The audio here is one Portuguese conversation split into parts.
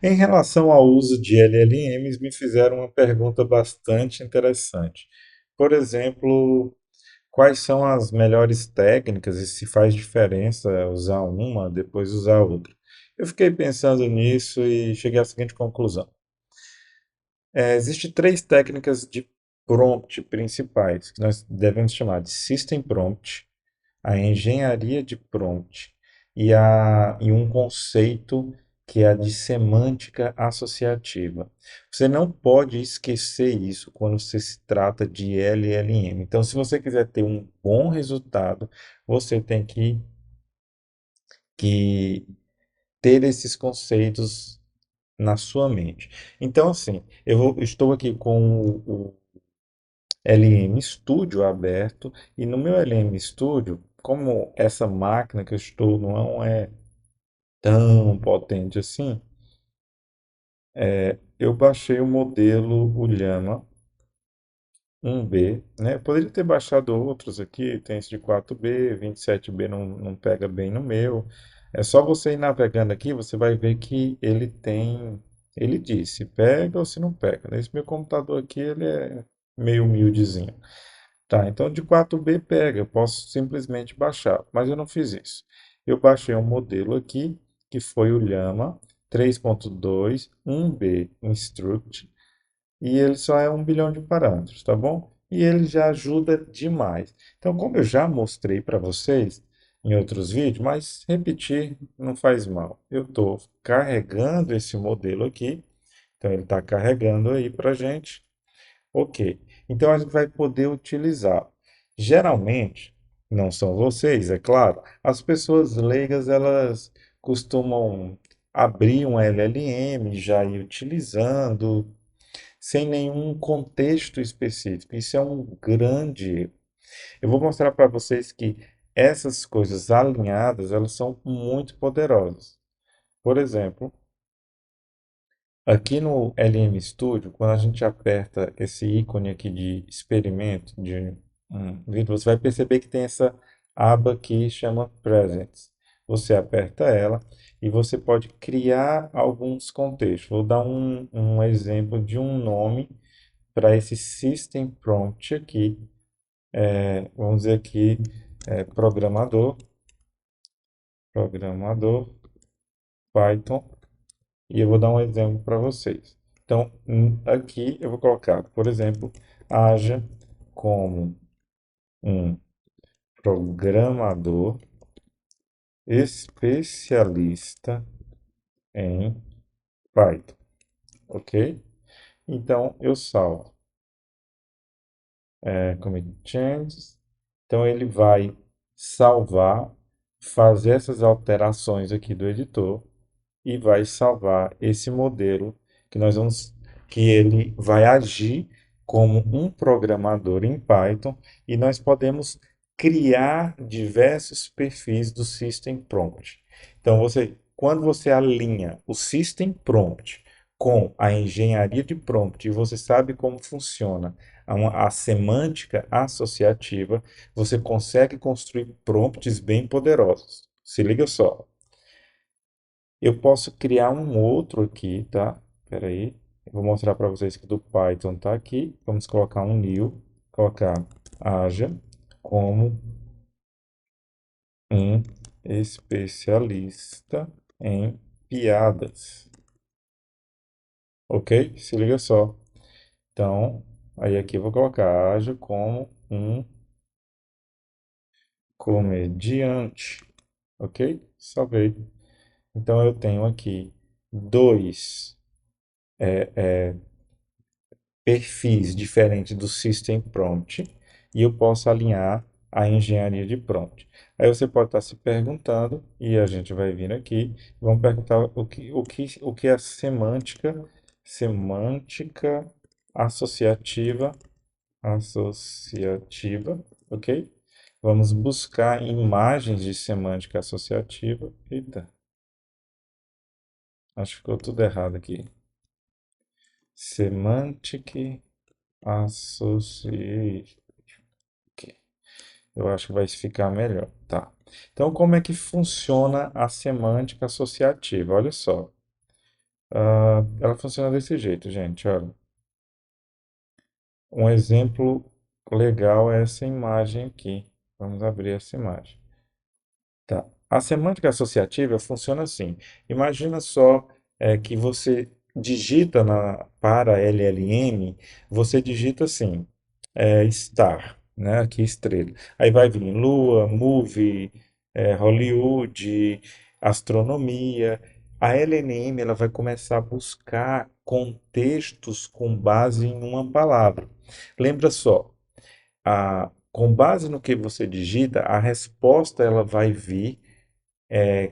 Em relação ao uso de LLMs, me fizeram uma pergunta bastante interessante. Por exemplo, quais são as melhores técnicas e se faz diferença usar uma, depois usar outra? Eu fiquei pensando nisso e cheguei à seguinte conclusão. Existem três técnicas de prompt principais, que nós devemos chamar de System Prompt, a engenharia de prompt e um conceito que é a de semântica associativa. Você não pode esquecer isso quando você se trata de LLM. Então, se você quiser ter um bom resultado, você tem que ter esses conceitos na sua mente. Então, assim, estou aqui com o LM Studio aberto e no meu LM Studio, como essa máquina que eu estou não é tão potente assim, eu baixei o modelo, o Llama 1B, né? Eu poderia ter baixado outros aqui, tem esse de 4B, 27B não pega bem no meu. É só você ir navegando aqui, você vai ver que ele diz se pega ou se não pega. Nesse meu computador aqui, ele é meio humildezinho. Tá, então de 4B pega, eu posso simplesmente baixar, mas eu não fiz isso. Eu baixei um modelo aqui, que foi o Llama 3.2 1B Instruct, e ele só é 1 bilhão de parâmetros, tá bom? E ele já ajuda demais. Então, como eu já mostrei para vocês em outros vídeos, mas repetir não faz mal. Eu estou carregando esse modelo aqui, então ele está carregando aí para gente. Ok. Então a gente vai poder utilizar. Geralmente, não são vocês, é claro, as pessoas leigas elas costumam abrir um LLM, já ir utilizando, sem nenhum contexto específico. Isso é um grande erro. Eu vou mostrar para vocês que essas coisas alinhadas, elas são muito poderosas. Por exemplo, aqui no LM Studio, quando a gente aperta esse ícone aqui de experimento, de um vídeo, você vai perceber que tem essa aba aqui chama Presents. Você aperta ela e você pode criar alguns contextos. Vou dar um exemplo de um nome para esse System Prompt aqui. Vamos dizer aqui, programador, programador, Python. E eu vou dar um exemplo para vocês. Então, aqui eu vou colocar, por exemplo, haja como um programador especialista em Python, ok? Então, eu salvo commit changes. Então, ele vai salvar, fazer essas alterações aqui do editor e vai salvar esse modelo que nós vamos que ele vai agir como um programador em Python e nós podemos criar diversos perfis do System Prompt. Então quando você alinha o System Prompt com a engenharia de prompt e você sabe como funciona a semântica associativa, você consegue construir prompts bem poderosos. Se liga só. Eu posso criar um outro aqui, tá? Espera aí. Eu vou mostrar para vocês que do Python tá aqui. Vamos colocar um new, colocar haja como um especialista em piadas. Ok? Se liga só. Então, aí aqui eu vou colocar haja como um comediante. Ok? Salvei. Então eu tenho aqui dois perfis diferentes do System Prompt e eu posso alinhar a engenharia de prompt. Aí você pode estar se perguntando, e a gente vai vir aqui, vamos perguntar o que é a semântica associativa, associativa, ok? Vamos buscar imagens de semântica associativa. Eita, acho que ficou tudo errado aqui. Semantic Association. Eu acho que vai ficar melhor, tá? Então, como é que funciona a semântica associativa? Olha só. Ela funciona desse jeito, gente. Olha, um exemplo legal é essa imagem aqui. Vamos abrir essa imagem. Tá. A semântica associativa funciona assim. Imagina só que você digita para LLM, você digita assim, star, né? Aqui estrela. Aí vai vir lua, movie, Hollywood, astronomia. A LLM ela vai começar a buscar contextos com base em uma palavra. Lembra só, com base no que você digita, a resposta ela vai vir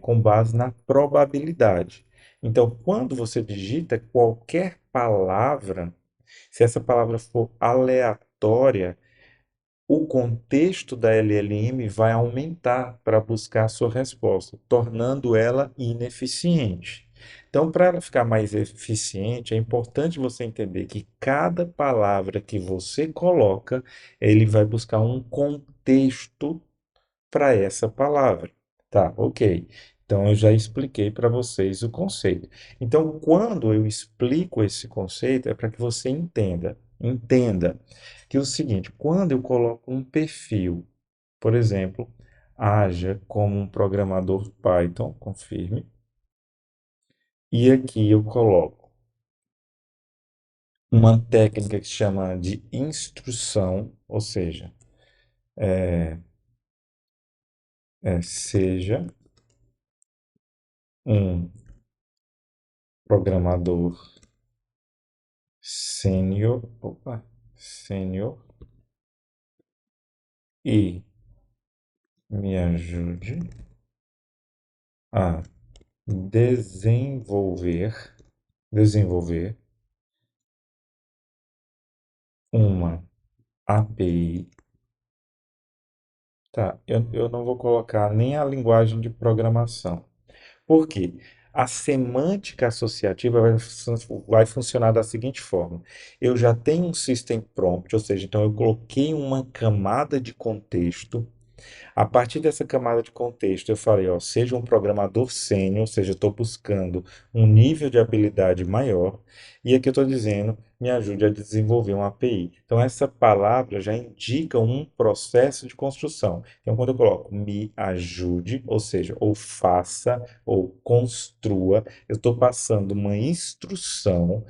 com base na probabilidade. Então, quando você digita qualquer palavra, se essa palavra for aleatória, o contexto da LLM vai aumentar para buscar a sua resposta, tornando ela ineficiente. Então, para ela ficar mais eficiente, é importante você entender que cada palavra que você coloca, ele vai buscar um contexto para essa palavra. Tá, ok. Então eu já expliquei para vocês o conceito. Então, quando eu explico esse conceito, é para que você entenda que é o seguinte, quando eu coloco um perfil, por exemplo, haja como um programador Python, confirme, e aqui eu coloco uma técnica que se chama de instrução, ou seja, seja um programador sênior e me ajude a desenvolver uma API. Tá, eu não vou colocar nem a linguagem de programação. Por quê? A semântica associativa vai funcionar da seguinte forma: eu já tenho um system prompt, ou seja, então eu coloquei uma camada de contexto. A partir dessa camada de contexto, eu falei, ó, seja um programador sênior, ou seja, eu estou buscando um nível de habilidade maior, e aqui eu estou dizendo, me ajude a desenvolver uma API. Então, essa palavra já indica um processo de construção. Então, quando eu coloco me ajude, ou seja, ou faça, ou construa, eu estou passando uma instrução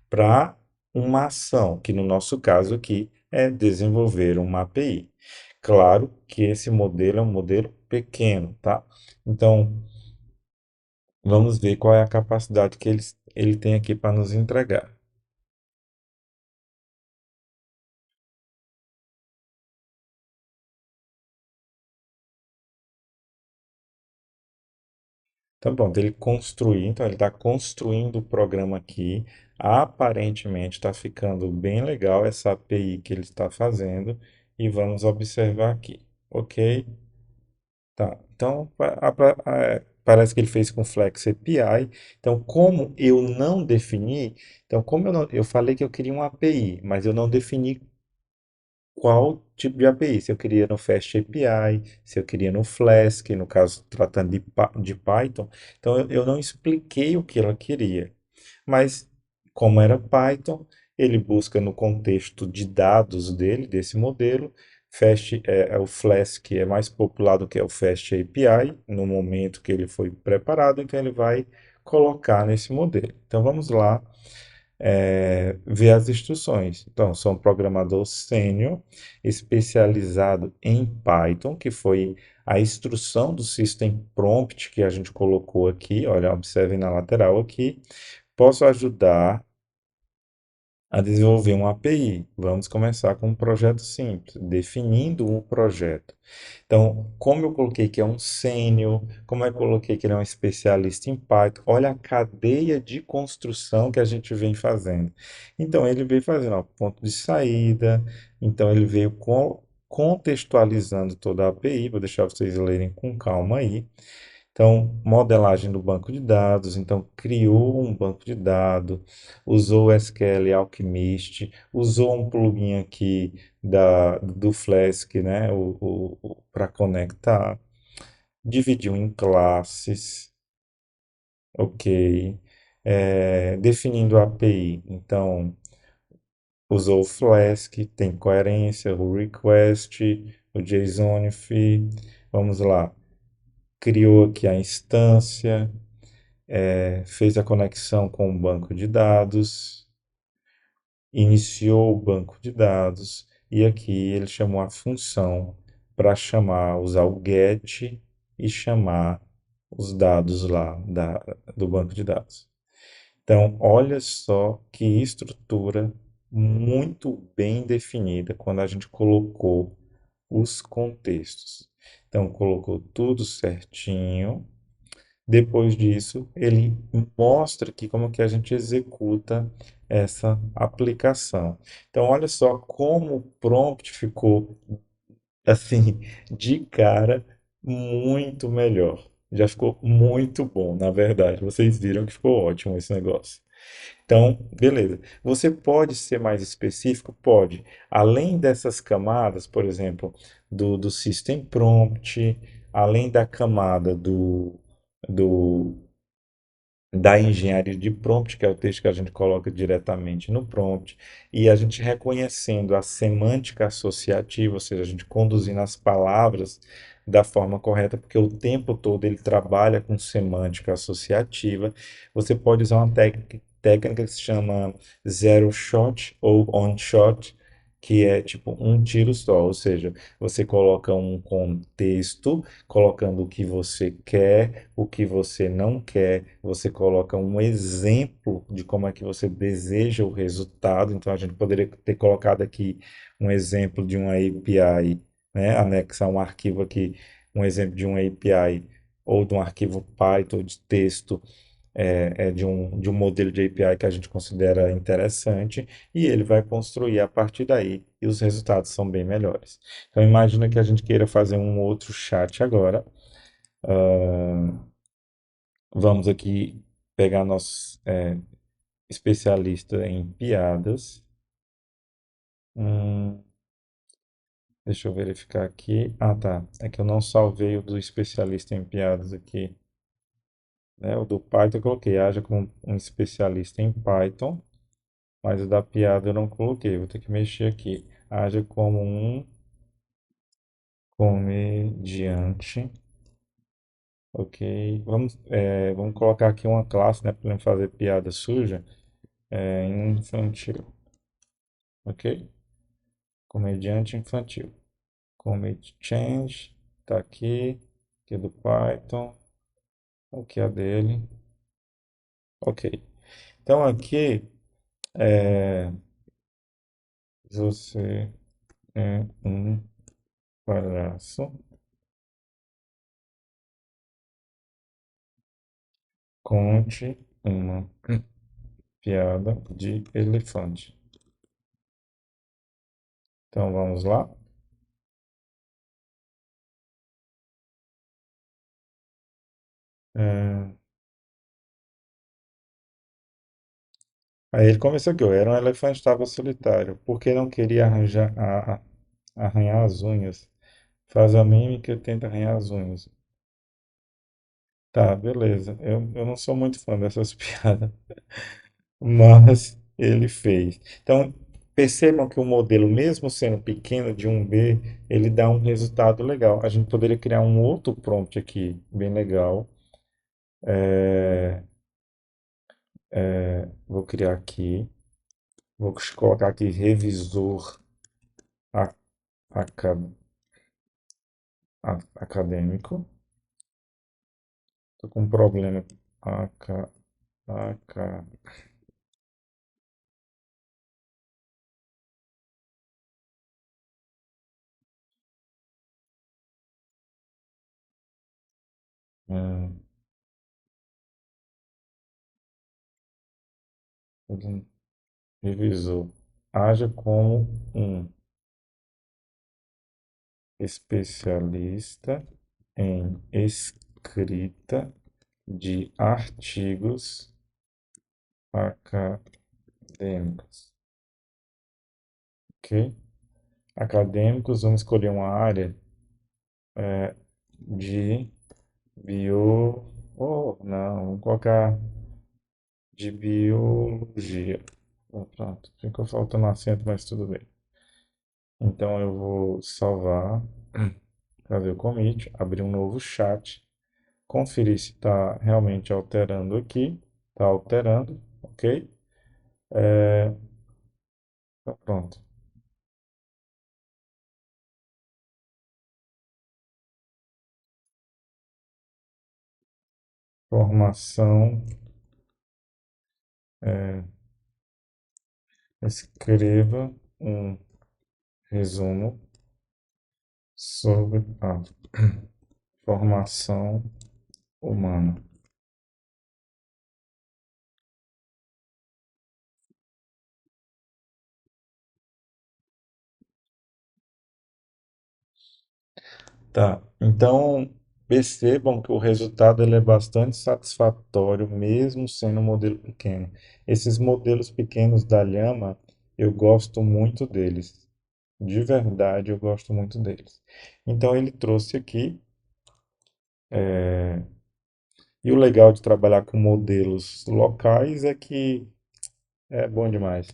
para uma ação, que no nosso caso aqui é desenvolver uma API. Claro que esse modelo é um modelo pequeno, tá? Então, vamos ver qual é a capacidade que ele tem aqui para nos entregar. Então, pronto, então ele está construindo o programa aqui. Aparentemente está ficando bem legal essa API que ele está fazendo e vamos observar aqui, ok? Tá, então parece que ele fez com Flex API. Então, como eu não defini, então como eu falei que eu queria uma API, mas eu não defini qual tipo de API, se eu queria no Fast API, se eu queria no Flask, no caso tratando de Python, então eu não expliquei o que ela queria. Mas, como era Python, ele busca no contexto de dados dele, desse modelo. O Flask é mais popular do que o Fast API, no momento que ele foi preparado, então ele vai colocar nesse modelo. Então vamos lá, ver as instruções. Então, sou um programador sênior, especializado em Python, que foi a instrução do System Prompt que a gente colocou aqui. Olha, observem na lateral aqui. Posso ajudar a desenvolver uma API. Vamos começar com um projeto simples, definindo o projeto. Então, como eu coloquei que é um sênior, como eu coloquei que ele é um especialista em Python, olha a cadeia de construção que a gente vem fazendo. Então, ele veio fazendo, ó, ponto de saída, então ele veio contextualizando toda a API, vou deixar vocês lerem com calma aí. Então, modelagem do banco de dados, então criou um banco de dados, usou o SQL Alchemist, usou um plugin aqui do Flask, né, para conectar, dividiu em classes, ok. definindo a API. Então, usou o Flask, tem coerência, o request, o JSONF. Vamos lá. Criou aqui a instância, fez a conexão com o banco de dados, iniciou o banco de dados e aqui ele chamou a função para chamar, usar o get e chamar os dados lá do banco de dados. Então, olha só que estrutura muito bem definida quando a gente colocou os contextos. Então, colocou tudo certinho. Depois disso, ele mostra aqui como que a gente executa essa aplicação. Então, olha só como o prompt ficou assim, de cara, muito melhor. Já ficou muito bom, na verdade. Vocês viram que ficou ótimo esse negócio. Então, beleza. Você pode ser mais específico? Pode. Além dessas camadas, por exemplo, do System Prompt, além da camada do da engenharia de prompt, que é o texto que a gente coloca diretamente no prompt, e a gente reconhecendo a semântica associativa, ou seja, a gente conduzindo as palavras da forma correta, porque o tempo todo ele trabalha com semântica associativa. Você pode usar uma técnica que se chama zero shot ou on shot, que é tipo um tiro só, ou seja, você coloca um contexto colocando o que você quer, o que você não quer, você coloca um exemplo de como é que você deseja o resultado. Então a gente poderia ter colocado aqui um exemplo de uma API, né? Anexar um arquivo aqui, um exemplo de uma API ou de um arquivo Python de texto de um modelo de API que a gente considera interessante e ele vai construir a partir daí e os resultados são bem melhores. Então imagina que a gente queira fazer um outro chat agora. Vamos aqui pegar nosso especialista em piadas. Hum, deixa eu verificar aqui. Ah, tá. É que eu não salvei o do especialista em piadas aqui. Né? O do Python eu coloquei. Haja como um especialista em Python. Mas o da piada eu não coloquei. Vou ter que mexer aqui. Haja como um comediante. Ok. Vamos colocar aqui uma classe, né? Para não fazer piada suja. Infantil. Ok? Comediante infantil. Commit change. Tá aqui. Aqui é do Python. Aqui é a dele. Ok. Então aqui você é um palhaço. Conte uma piada de elefante. Então vamos lá. É, Aí ele começou aqui, ó, era um elefante estava solitário, porque não queria arranhar as unhas. Faz a mímica e tenta arranhar as unhas. Tá, beleza. Eu não sou muito fã dessas piadas, mas ele fez. Então, percebam que o modelo, mesmo sendo pequeno de 1B, ele dá um resultado legal. A gente poderia criar um outro prompt aqui, bem legal. É, vou criar aqui. Vou colocar aqui revisor a- aca- acadêmico. Estou com um problema. Aca, aca, hum, revisor. Haja como um especialista em escrita de artigos acadêmicos. Ok? Acadêmicos, vamos escolher uma área de bio. Oh, não, vamos colocar. de biologia. Pronto, ficou faltando acento, mas tudo bem. Então eu vou salvar, fazer o commit, abrir um novo chat, conferir se está realmente alterando aqui. Está alterando, ok? Tá pronto. Formação, escreva um resumo sobre a formação humana. Tá, então percebam que o resultado ele é bastante satisfatório, mesmo sendo um modelo pequeno. Esses modelos pequenos da Llama, eu gosto muito deles. De verdade, eu gosto muito deles. Então ele trouxe aqui, e o legal de trabalhar com modelos locais é que é bom demais.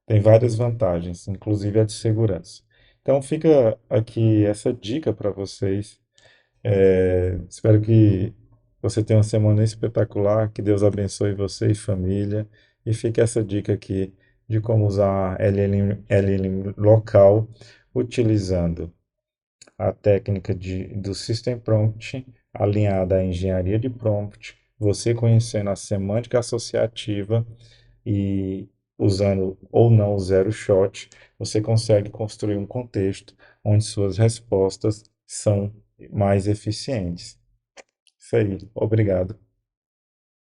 Tem várias vantagens, inclusive a de segurança. Então fica aqui essa dica para vocês. Espero que você tenha uma semana espetacular, que Deus abençoe você e família. E fica essa dica aqui de como usar LLM local, utilizando a técnica do System Prompt alinhada à engenharia de prompt, você conhecendo a semântica associativa e usando ou não o zero shot, você consegue construir um contexto onde suas respostas são mais eficientes. Isso aí. Obrigado.